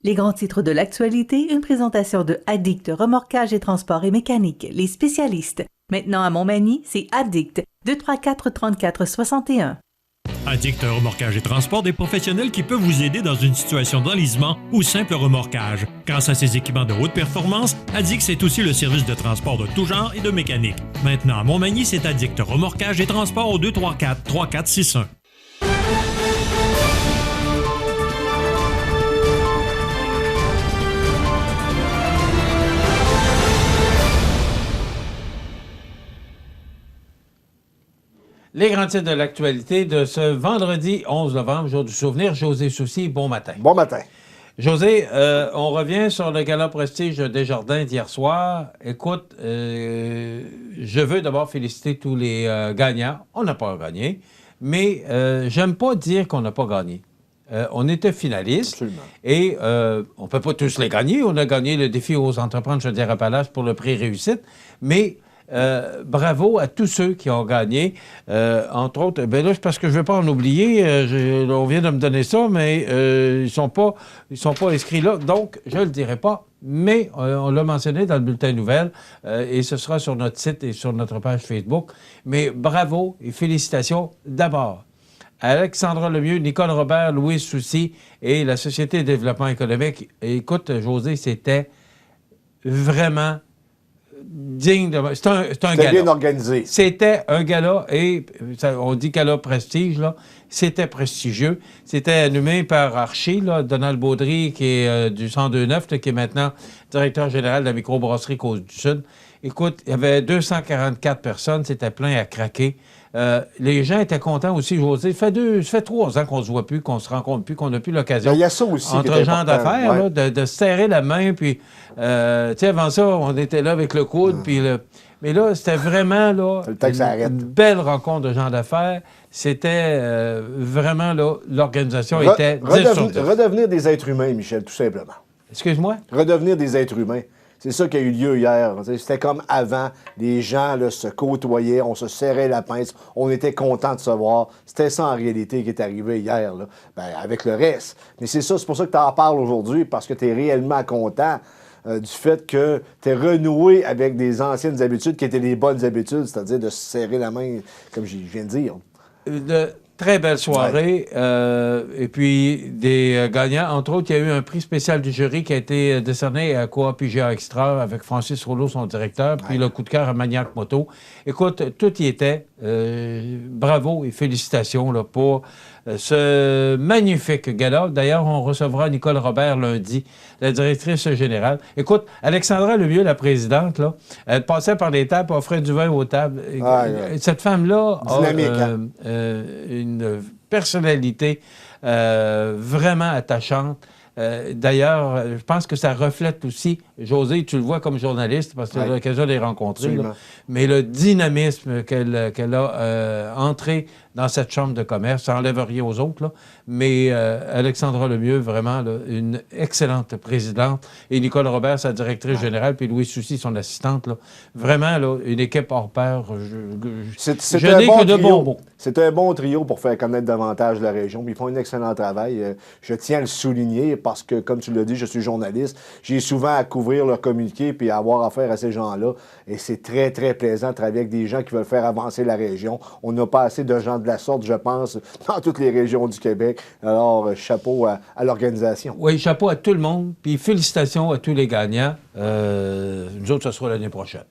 Les grands titres de l'actualité, une présentation de Addict Remorquage et Transport et Mécanique, les spécialistes. Maintenant à Montmagny, c'est Addict, 234-34-61. Addict Remorquage et Transport, des professionnels qui peuvent vous aider dans une situation d'enlisement ou simple remorquage. Grâce à ses équipements de haute performance, Addict, c'est aussi le service de transport de tout genre et de mécanique. Maintenant à Montmagny, c'est Addict Remorquage et Transport au 234-3461. Les grands titres de l'actualité de ce vendredi 11 novembre, jour du souvenir. José Soucy, bon matin. Bon matin. José, on revient sur le gala Prestige Desjardins d'hier soir. Écoute, je veux d'abord féliciter tous les gagnants. On n'a pas gagné, mais j'aime pas dire qu'on n'a pas gagné. On était finalistes. Absolument. Et on ne peut pas tous les gagner. On a gagné le défi aux entreprises Chaudière-Appalaches pour le prix réussite, mais bravo à tous ceux qui ont gagné. Entre autres, ben là, parce que je ne veux pas en oublier, on vient de me donner ça, mais ils sont pas inscrits là, donc je ne le dirai pas, mais on l'a mentionné dans le bulletin nouvelles et ce sera sur notre site et sur notre page Facebook. Mais bravo et félicitations d'abord à Alexandra Lemieux, Nicole Robert, Louise Soucy et la Société de développement économique. Et écoute, José, c'était vraiment digne de... C'était un gala. Bien organisé. C'était un gala, et on dit gala prestige, là. C'était prestigieux. C'était animé par Archie, là, Donald Baudry, qui est du 102.9, qui est maintenant directeur général de la microbrasserie Côte-du-Sud. Écoute, il y avait 244 personnes, c'était plein à craquer. Les gens étaient contents aussi, José. Ça fait 3 ans qu'on se voit plus, qu'on se rencontre plus, qu'on n'a plus l'occasion. Il y a ça aussi entre gens d'affaires, ouais. De se serrer la main, puis, tu sais, avant ça, on était là avec le coude, puis mais là, c'était vraiment, là, une belle rencontre de gens d'affaires. C'était vraiment, là, l'organisation était 10 sur 10. Redevenir des êtres humains, Michel, tout simplement. Excuse-moi? Redevenir des êtres humains. C'est ça qui a eu lieu hier. C'était comme avant. Les gens là, se côtoyaient, on se serrait la pince, on était contents de se voir. C'était ça en réalité qui est arrivé hier, là. Ben, avec le reste. Mais c'est ça, c'est pour ça que tu en parles aujourd'hui, parce que tu es réellement content du fait que tu es renoué avec des anciennes habitudes qui étaient les bonnes habitudes, c'est-à-dire de se serrer la main, comme je viens de dire. Très belle soirée. Ouais. Et puis, des gagnants. Entre autres, il y a eu un prix spécial du jury qui a été décerné à Coop IGA Extra avec Francis Rouleau, son directeur, puis le coup de cœur à Maniac Moto. Écoute, tout y était. Bravo et félicitations là, pour ce magnifique gala. D'ailleurs, on recevra Nicole Robert lundi, la directrice générale. Écoute, Alexandra Lemieux, la présidente, là, elle passait par les tables, offrait du vin aux tables. Cette femme-là a une personnalité vraiment attachante. D'ailleurs, je pense que ça reflète aussi, José, tu le vois comme journaliste, parce que tu as l'occasion de les rencontrer, là, mais le dynamisme qu'elle a entré dans cette chambre de commerce, ça n'enlève rien aux autres, là, mais Alexandra Lemieux, vraiment, là, une excellente présidente, et Nicole Robert, sa directrice générale, puis Louise Soucy, son assistante, là, vraiment, là, une équipe hors pair. Je n'ai que de bons mots. C'est un bon trio pour faire connaître davantage la région. Ils font un excellent travail. Je tiens à le souligner parce que, comme tu l'as dit, je suis journaliste. J'ai souvent à couvrir leur communiqué puis à avoir affaire à ces gens-là. Et c'est très, très plaisant de travailler avec des gens qui veulent faire avancer la région. On n'a pas assez de gens de la sorte, je pense, dans toutes les régions du Québec. Alors, chapeau à l'organisation. Oui, chapeau à tout le monde. Puis félicitations à tous les gagnants. Nous autres, ce sera l'année prochaine.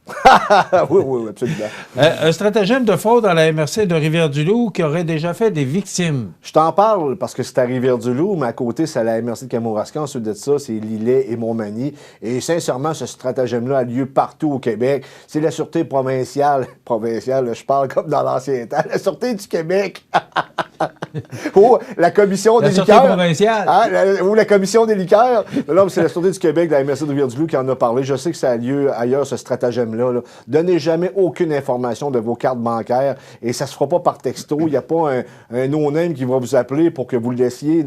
oui, absolument. Un stratagème de fraude à la MRC de Rivière-du-Loup qui aurait déjà fait des victimes. Je t'en parle parce que c'est à Rivière-du-Loup, mais à côté, c'est à la MRC de Kamouraska. Ensuite de ça, c'est Lillet et Montmagny. Et sincèrement, ce stratagème-là a lieu partout au Québec. C'est la Sûreté provinciale, je parle comme dans l'ancien temps, la Sûreté du Québec. Ou la Commission des liqueurs. Provinciale. Ou la Commission des liqueurs. Là, c'est la Sûreté du Québec, de la MRC de Rivière-du-Loup qui en a parlé. Je sais que ça a lieu ailleurs, ce stratagème-là. Là. Donnez jamais aucune information de vos cartes bancaires et ça se fera pas par texto. Il n'y a pas un no-name qui va vous appeler pour que vous laissiez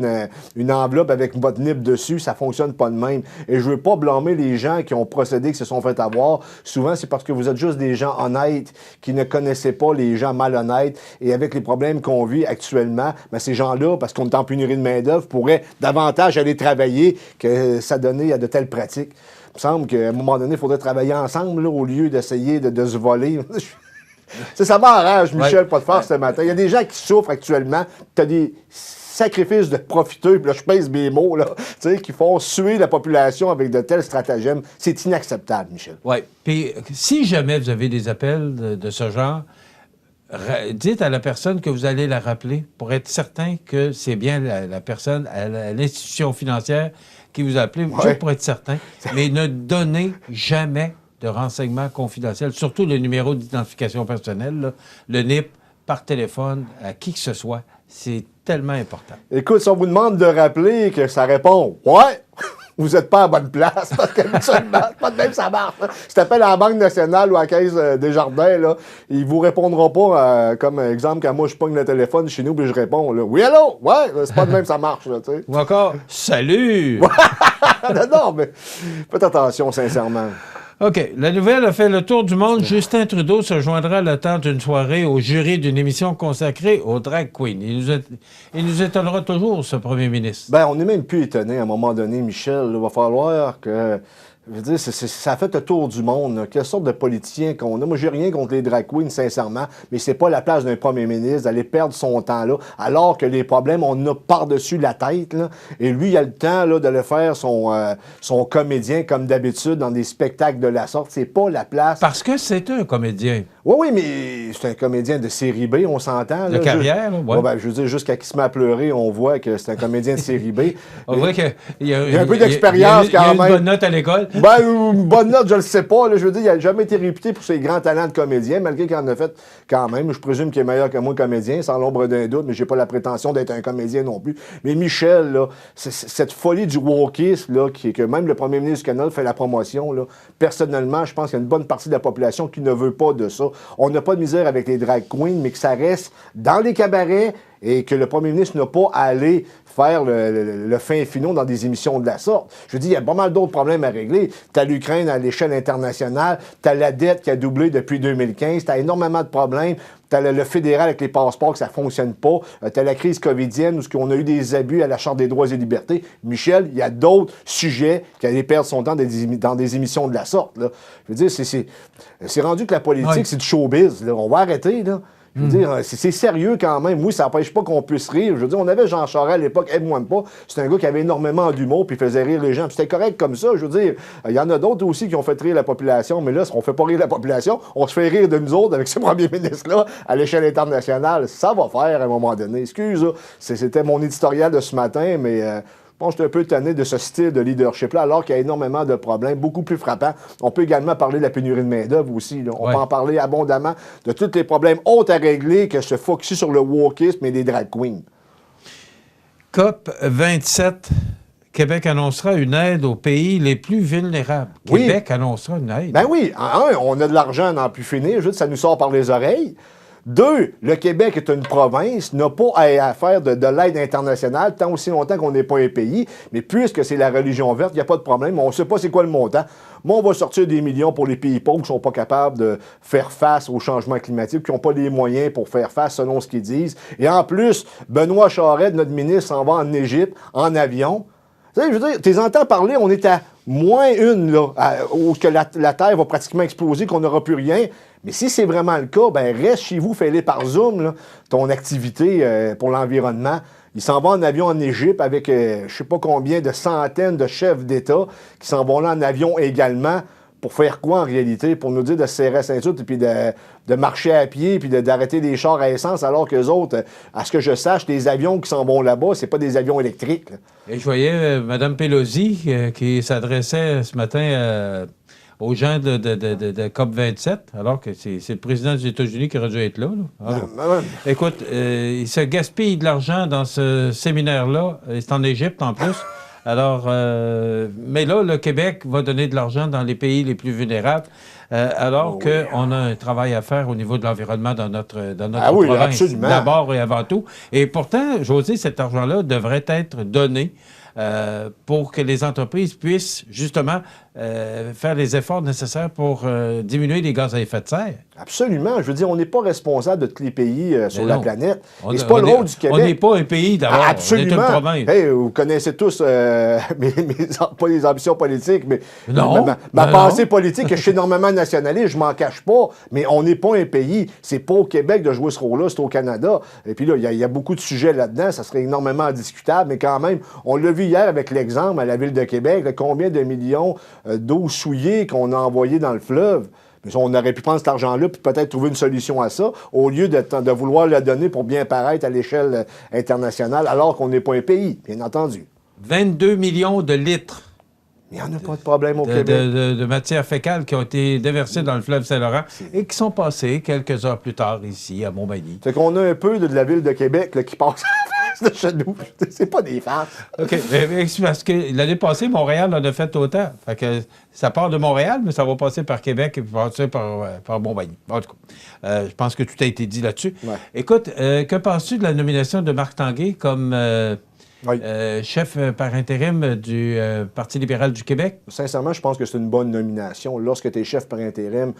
une enveloppe avec votre NIP dessus. Ça fonctionne pas de même. Et je veux pas blâmer les gens qui ont procédé, qui se sont fait avoir. Souvent, c'est parce que vous êtes juste des gens honnêtes qui ne connaissaient pas les gens malhonnêtes. Et avec les problèmes qu'on vit actuellement, actuellement, mais ces gens-là, parce qu'on est en pénurie de main-d'œuvre, pourraient davantage aller travailler que ça donnait à de telles pratiques. Il me semble qu'à un moment donné, il faudrait travailler ensemble là, au lieu d'essayer de se voler. Ça m'enrage, Michel, pas de force ce matin. Il y a des gens qui souffrent actuellement. Tu as des sacrifices de profiteurs, puis là, je pèse mes mots, là, qui font suer la population avec de tels stratagèmes. C'est inacceptable, Michel. Oui. Puis, si jamais vous avez des appels de ce genre, dites à la personne que vous allez la rappeler pour être certain que c'est bien la personne à l'institution financière qui vous a appelé, juste pour être certain. Mais ne donnez jamais de renseignements confidentiels, surtout le numéro d'identification personnelle, là, le NIP, par téléphone, à qui que ce soit. C'est tellement important. Écoute, si on vous demande de rappeler que ça répond « Ouais! » vous n'êtes pas à bonne place, parce qu'habituellement, pas de même ça marche. Si tu appelles à la Banque nationale ou à la Caisse des Jardins, là, ils ne vous répondront pas, comme exemple, quand moi je pogne le téléphone chez nous et je réponds là, « Oui, allô? Ouais! » C'est pas de même ça marche. Là, ou encore « Salut! » Non, mais faites attention, sincèrement. OK. La nouvelle a fait le tour du monde. Justin Trudeau se joindra le temps d'une soirée au jury d'une émission consacrée aux drag queens. Il nous étonnera toujours, ce premier ministre. Bien, on n'est même plus étonné à un moment donné, Michel. Il va falloir que... Je veux dire, ça a fait le tour du monde. Là. Quelle sorte de politiciens qu'on a? Moi, j'ai rien contre les drag queens, sincèrement, mais c'est pas la place d'un premier ministre d'aller perdre son temps là, alors que les problèmes, on a par-dessus la tête. Là. Et lui, il a le temps là, de le faire son comédien, comme d'habitude, dans des spectacles de la sorte. C'est pas la place. Parce que c'est un comédien. Oui, mais c'est un comédien de série B, on s'entend. De carrière, oui. Ouais, ben, je veux dire, jusqu'à qu'il se met à pleurer, on voit que c'est un comédien de série B. On voit qu'il y a un peu d'expérience quand même. Il y a une bonne note à l'école. Ben, une bonne note, je le sais pas. Là, je veux dire, il n'a jamais été réputé pour ses grands talents de comédien, malgré qu'il en a fait quand même. Je présume qu'il est meilleur que moi, comédien, sans l'ombre d'un doute, mais j'ai pas la prétention d'être un comédien non plus. Mais Michel, là, cette folie du wokisme, là, que même le premier ministre du Canada fait la promotion, là, personnellement, je pense qu'il y a une bonne partie de la population qui ne veut pas de ça. On n'a pas de misère avec les drag queens, mais que ça reste dans les cabarets et que le premier ministre n'a pas à aller faire le fin finot dans des émissions de la sorte. Je veux dire, il y a pas mal d'autres problèmes à régler. Tu as l'Ukraine à l'échelle internationale, tu as la dette qui a doublé depuis 2015, tu as énormément de problèmes, tu as le fédéral avec les passeports que ça ne fonctionne pas, tu as la crise covidienne où on a eu des abus à la Charte des droits et libertés. Michel, il y a d'autres sujets qui allaient perdre son temps dans des émissions de la sorte. Là. Je veux dire, c'est rendu que la politique, c'est du showbiz. Là. On va arrêter, là. Je veux dire, c'est sérieux quand même. Oui, ça n'empêche pas qu'on puisse rire. Je veux dire, on avait Jean Charest à l'époque, aide-moi pas. C'est un gars qui avait énormément d'humour puis faisait rire les gens. Puis c'était correct comme ça. Je veux dire, il y en a d'autres aussi qui ont fait rire la population, mais là, on ne fait pas rire la population. On se fait rire de nous autres avec ce premier ministre-là à l'échelle internationale. Ça va faire à un moment donné. Excuse, c'était mon éditorial de ce matin, mais... Je pense que je suis un peu tanné de ce style de leadership-là, alors qu'il y a énormément de problèmes, beaucoup plus frappants. On peut également parler de la pénurie de main-d'œuvre aussi. Là. On peut en parler abondamment de tous les problèmes autres à régler que se focusser sur le wokisme et les drag queens. COP 27, Québec annoncera une aide aux pays les plus vulnérables. Oui. Québec annoncera une aide. Ben oui, on a de l'argent à n'en plus finir, juste ça nous sort par les oreilles. 2, le Québec est une province, n'a pas à faire de l'aide internationale tant aussi longtemps qu'on n'est pas un pays, mais puisque c'est la religion verte, il n'y a pas de problème, on ne sait pas c'est quoi le montant. Moi, on va sortir des millions pour les pays pauvres qui ne sont pas capables de faire face au changement climatique, qui n'ont pas les moyens pour faire face selon ce qu'ils disent. Et en plus, Benoît Charest, notre ministre, s'en va en Égypte en avion. Tu sais, je veux dire, tu les entends parler, on est à -1, là, où que la Terre va pratiquement exploser, qu'on n'aura plus rien. Mais si c'est vraiment le cas, ben reste chez vous, fais-les par Zoom, là, ton activité pour l'environnement. Il s'en va en avion en Égypte avec je ne sais pas combien de centaines de chefs d'État qui s'en vont là en avion également. Pour faire quoi en réalité? Pour nous dire de se serrer la ceinture et puis de marcher à pied puis d'arrêter les chars à essence alors qu'eux autres, à ce que je sache, les avions qui s'en vont là-bas, c'est pas des avions électriques. Là. Et je voyais Mme Pelosi qui s'adressait ce matin aux gens de COP 27, alors que c'est le président des États-Unis qui aurait dû être là. Écoute, il se gaspille de l'argent dans ce séminaire-là. C'est en Égypte en plus. Alors, mais là, le Québec va donner de l'argent dans les pays les plus vulnérables, alors qu'on a un travail à faire au niveau de l'environnement dans notre province, d'abord et avant tout. Et pourtant, José, cet argent-là devrait être donné pour que les entreprises puissent justement faire les efforts nécessaires pour diminuer les gaz à effet de serre. Absolument. Je veux dire, on n'est pas responsable de tous les pays sur la planète. Et c'est pas le rôle du Québec. On n'est pas un pays d'abord. Absolument. On est une province. Hey, vous connaissez tous pas les ambitions politiques, mais non, ma pensée politique, je suis énormément nationaliste, je m'en cache pas, mais on n'est pas un pays. C'est pas au Québec de jouer ce rôle-là, c'est au Canada. Et puis là, il y a beaucoup de sujets là-dedans, ça serait énormément discutable, mais quand même, on l'a vu hier avec l'exemple à la Ville de Québec, là, combien de millions d'eau souillée qu'on a envoyé dans le fleuve. Mais on aurait pu prendre cet argent-là puis peut-être trouver une solution à ça, au lieu de vouloir le donner pour bien paraître à l'échelle internationale, alors qu'on n'est pas un pays, bien entendu. 22 millions de litres. Il n'y en a pas de problème au Québec. De matières fécales qui ont été déversées dans le fleuve Saint-Laurent et qui sont passées quelques heures plus tard ici, à Montmagny. C'est qu'on a un peu de la Ville de Québec là, qui passe de chez nous. C'est pas des farces. OK. Mais c'est parce que l'année passée, Montréal en a fait autant. Fait que ça part de Montréal, mais ça va passer par Québec et passer par Montmagny. En tout cas, je pense que tout a été dit là-dessus. Ouais. Écoute, que penses-tu de la nomination de Marc Tanguay comme chef par intérim du Parti libéral du Québec? Sincèrement, je pense que c'est une bonne nomination. Lorsque tu es chef par intérim,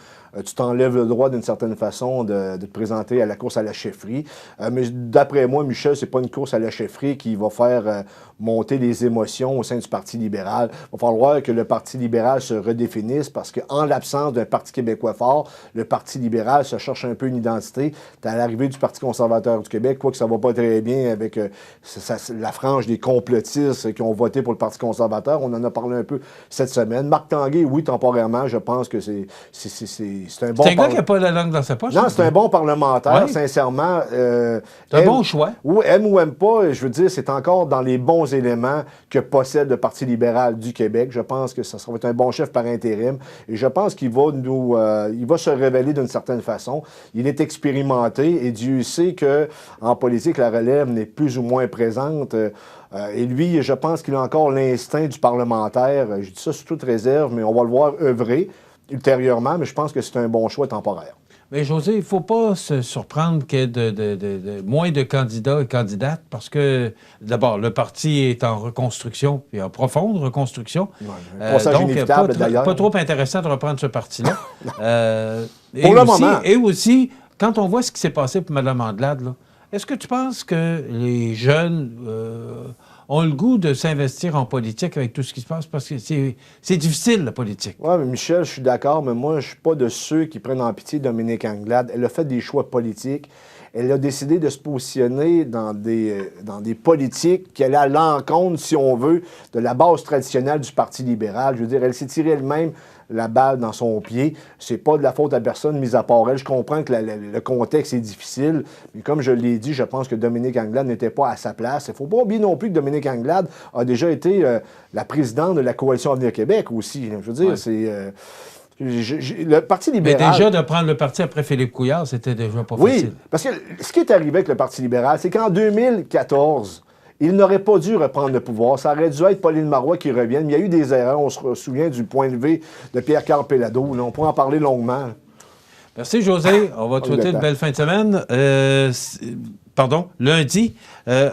tu t'enlèves le droit d'une certaine façon de te présenter à la course à la chefferie. Mais d'après moi, Michel, c'est pas une course à la chefferie qui va faire monter les émotions au sein du Parti libéral. Il va falloir que le Parti libéral se redéfinisse parce qu'en l'absence d'un Parti québécois fort, le Parti libéral se cherche un peu une identité. À l'arrivée du Parti conservateur du Québec, quoique ça va pas très bien avec la frange des complotistes qui ont voté pour le Parti conservateur. On en a parlé un peu cette semaine. Marc Tanguay, oui, temporairement, je pense que c'est un bon... C'est un gars qui n'a pas la langue dans sa poche. Non, c'est un bon parlementaire, sincèrement. C'est un bon choix. Oui, aime ou aime pas, je veux dire, c'est encore dans les bons éléments que possède le Parti libéral du Québec. Je pense que ça va être un bon chef par intérim. Et je pense qu'il va il va se révéler d'une certaine façon. Il est expérimenté et Dieu sait qu'en politique, la relève n'est plus ou moins présente. Et lui, je pense qu'il a encore l'instinct du parlementaire. Je dis ça sous toute réserve, mais on va le voir œuvrer ultérieurement, mais je pense que c'est un bon choix temporaire. Mais José, il ne faut pas se surprendre qu'il y ait moins de candidats et candidates parce que, d'abord, le parti est en reconstruction, puis en profonde reconstruction. Donc, pas trop intéressant de reprendre ce parti-là. Pour le moment. Et aussi, quand on voit ce qui s'est passé pour Mme Andelade, là, est-ce que tu penses que les jeunes ont le goût de s'investir en politique avec tout ce qui se passe? Parce que c'est difficile, la politique. Oui, mais Michel, je suis d'accord, mais moi, je ne suis pas de ceux qui prennent en pitié Dominique Anglade. Elle a fait des choix politiques. Elle a décidé de se positionner dans des politiques qui allaient à l'encontre, si on veut, de la base traditionnelle du Parti libéral. Je veux dire, elle s'est tirée elle-même la balle dans son pied. C'est pas de la faute à personne, mis à part elle. Je comprends que le contexte est difficile, mais comme je l'ai dit, je pense que Dominique Anglade n'était pas à sa place. Il ne faut pas oublier non plus que Dominique Anglade a déjà été la présidente de la Coalition Avenir Québec aussi. Je veux dire, c'est... le Parti libéral... Mais déjà, de prendre le parti après Philippe Couillard, c'était déjà pas facile. Oui, parce que ce qui est arrivé avec le Parti libéral, c'est qu'en 2014... il n'aurait pas dû reprendre le pouvoir. Ça aurait dû être Pauline Marois qui revienne. Mais il y a eu des erreurs. On se souvient du point de vue de Pierre-Carl Péladeau. Là, on pourrait en parler longuement. Merci, José. On va te souhaiter une belle fin de semaine. Lundi,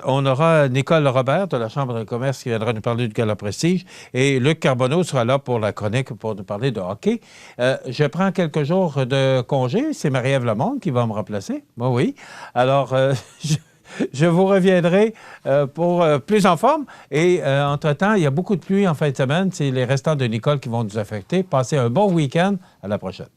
on aura Nicole Robert de la Chambre de commerce qui viendra nous parler du Gala Prestige et Luc Carbonneau sera là pour la chronique pour nous parler de hockey. Je prends quelques jours de congé. C'est Marie-Ève Lamonde qui va me remplacer. Moi, oui. Alors, je vous reviendrai pour plus en forme. Et entre-temps, il y a beaucoup de pluie en fin de semaine. C'est les restants de Nicole qui vont nous affecter. Passez un bon week-end. À la prochaine.